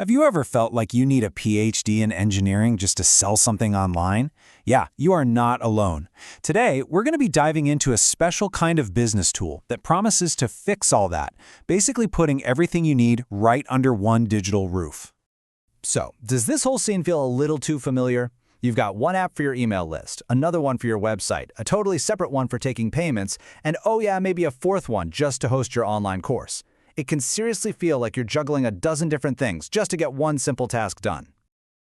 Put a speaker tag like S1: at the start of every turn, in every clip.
S1: Have you ever felt like you need a PhD in engineering just to sell something online? Yeah, you are not alone. Today, we're going to be diving into a special kind of business tool that promises to fix all that, basically putting everything you need right under one digital roof.
S2: So, does this whole scene feel a little too familiar? You've got one app for your email list, another one for your website, a totally separate one for taking payments, and oh yeah, maybe a fourth one just to host your online course. It can seriously feel like you're juggling a dozen different things just to get one simple task done.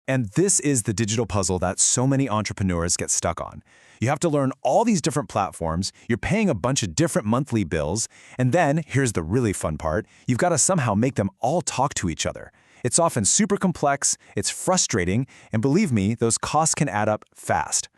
S3: And this is the digital puzzle that so many entrepreneurs get stuck on. You have to learn all these different platforms, you're paying a bunch of different monthly bills, and then, here's the really fun part, you've got to somehow make them all talk to each other. It's often super complex, it's frustrating, and believe me, those costs can add up fast.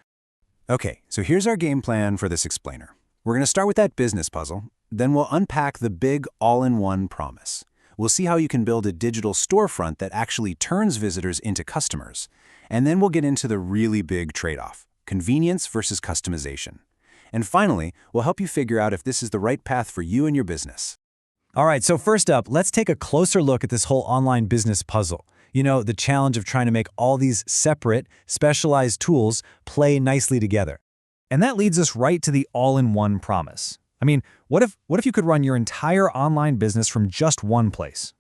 S1: Okay, so here's our game plan for this explainer. We're going to start with that business puzzle, then we'll unpack the big all-in-one promise. We'll see how you can build a digital storefront that actually turns visitors into customers. And then we'll get into the really big trade-off, convenience versus customization. And finally, we'll help you figure out if this is the right path for you and your business.
S2: All right, so first up, let's take a closer look at this whole online business puzzle. You know, the challenge of trying to make all these separate, specialized tools play nicely together. And that leads us right to the all-in-one promise. I mean, what if you could run your entire online business from just one place?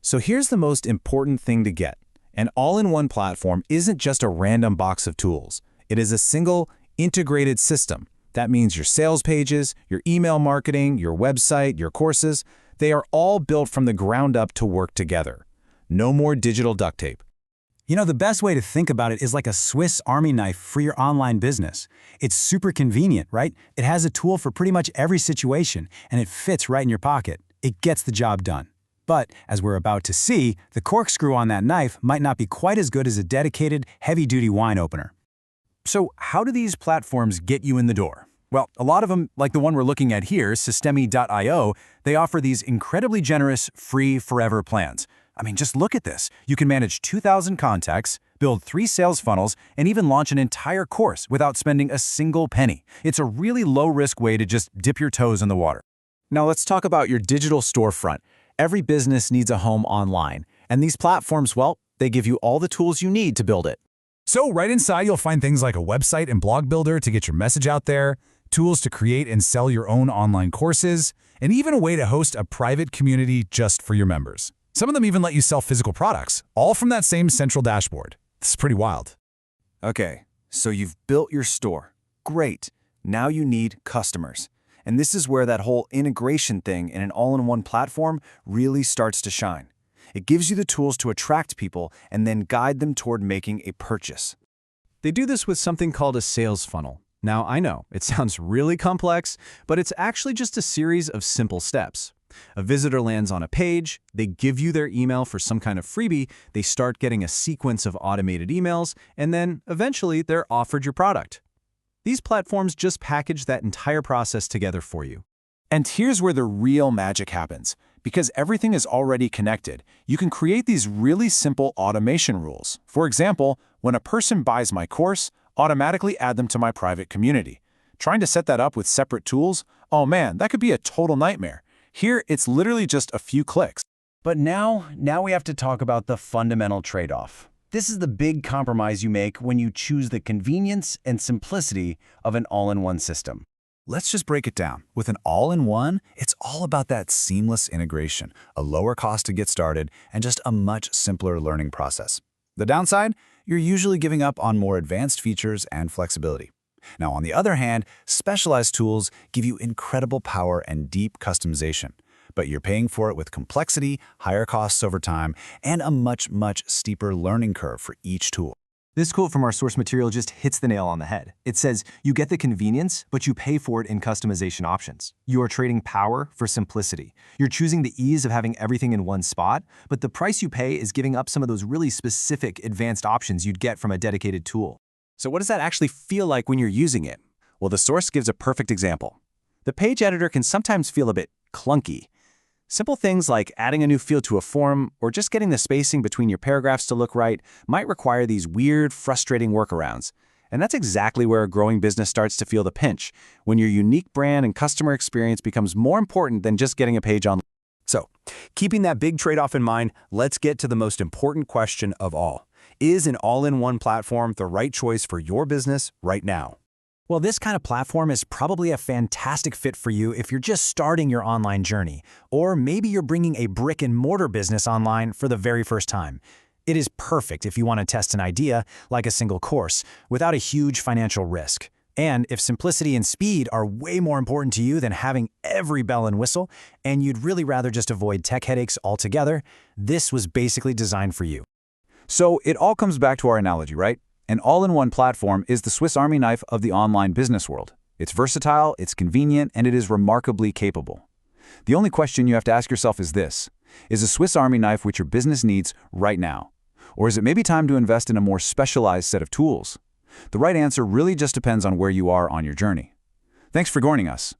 S3: So here's the most important thing to get. An all-in-one platform isn't just a random box of tools. It is a single, integrated system. That means your sales pages, your email marketing, your website, your courses, they are all built from the ground up to work together. No more digital duct tape.
S1: You know, the best way to think about it is like a Swiss Army knife for your online business. It's super convenient, right? It has a tool for pretty much every situation, and it fits right in your pocket. It gets the job done. But, as we're about to see, the corkscrew on that knife might not be quite as good as a dedicated, heavy-duty wine opener.
S3: So how do these platforms get you in the door? Well, a lot of them, like the one we're looking at here, Systemi.io, they offer these incredibly generous, free, forever plans. I mean, just look at this. You can manage 2,000 contacts, build 3 sales funnels, and even launch an entire course without spending a single penny. It's a really low-risk way to just dip your toes in the water. Now let's talk about your digital storefront. Every business needs a home online, and these platforms, well, they give you all the tools you need to build it.
S4: So right inside, you'll find things like a website and blog builder to get your message out there, tools to create and sell your own online courses, and even a way to host a private community just for your members. Some of them even let you sell physical products, all from that same central dashboard. This is pretty wild.
S3: Okay, so you've built your store. Great. Now you need customers. And this is where that whole integration thing in an all-in-one platform really starts to shine. It gives you the tools to attract people and then guide them toward making a purchase.
S2: They do this with something called a sales funnel. Now, I know, it sounds really complex, but it's actually just a series of simple steps. A visitor lands on a page, they give you their email for some kind of freebie, they start getting a sequence of automated emails, and then, eventually, they're offered your product. These platforms just package that entire process together for you.
S3: And here's where the real magic happens. Because everything is already connected, you can create these really simple automation rules. For example, when a person buys my course, automatically add them to my private community. Trying to set that up with separate tools? Oh man, that could be a total nightmare. Here, it's literally just a few clicks.
S2: But now we have to talk about the fundamental trade-off. This is the big compromise you make when you choose the convenience and simplicity of an all-in-one system.
S1: Let's just break it down. With an all-in-one, it's all about that seamless integration, a lower cost to get started, and just a much simpler learning process. The downside? You're usually giving up on more advanced features and flexibility. Now, on the other hand, specialized tools give you incredible power and deep customization, but you're paying for it with complexity, higher costs over time, and a much steeper learning curve for each tool.
S5: This quote from our source material just hits the nail on the head. It says, you get the convenience, but you pay for it in customization options. You are trading power for simplicity. You're choosing the ease of having everything in one spot, but the price you pay is giving up some of those really specific advanced options you'd get from a dedicated tool.
S3: So what does that actually feel like when you're using it? Well, the source gives a perfect example. The page editor can sometimes feel a bit clunky. Simple things like adding a new field to a form or just getting the spacing between your paragraphs to look right might require these weird, frustrating workarounds. And that's exactly where a growing business starts to feel the pinch, when your unique brand and customer experience becomes more important than just getting a page online.
S2: So, keeping that big trade-off in mind, let's get to the most important question of all. Is an all-in-one platform the right choice for your business right now?
S3: Well, this kind of platform is probably a fantastic fit for you if you're just starting your online journey, or maybe you're bringing a brick-and-mortar business online for the very first time. It is perfect if you want to test an idea, like a single course, without a huge financial risk. And if simplicity and speed are way more important to you than having every bell and whistle, and you'd really rather just avoid tech headaches altogether, this was basically designed for you.
S1: So it all comes back to our analogy, right? An all-in-one platform is the Swiss Army knife of the online business world. It's versatile, it's convenient, and it is remarkably capable. The only question you have to ask yourself is this: is a Swiss Army knife what your business needs right now? Or is it maybe time to invest in a more specialized set of tools? The right answer really just depends on where you are on your journey. Thanks for joining us.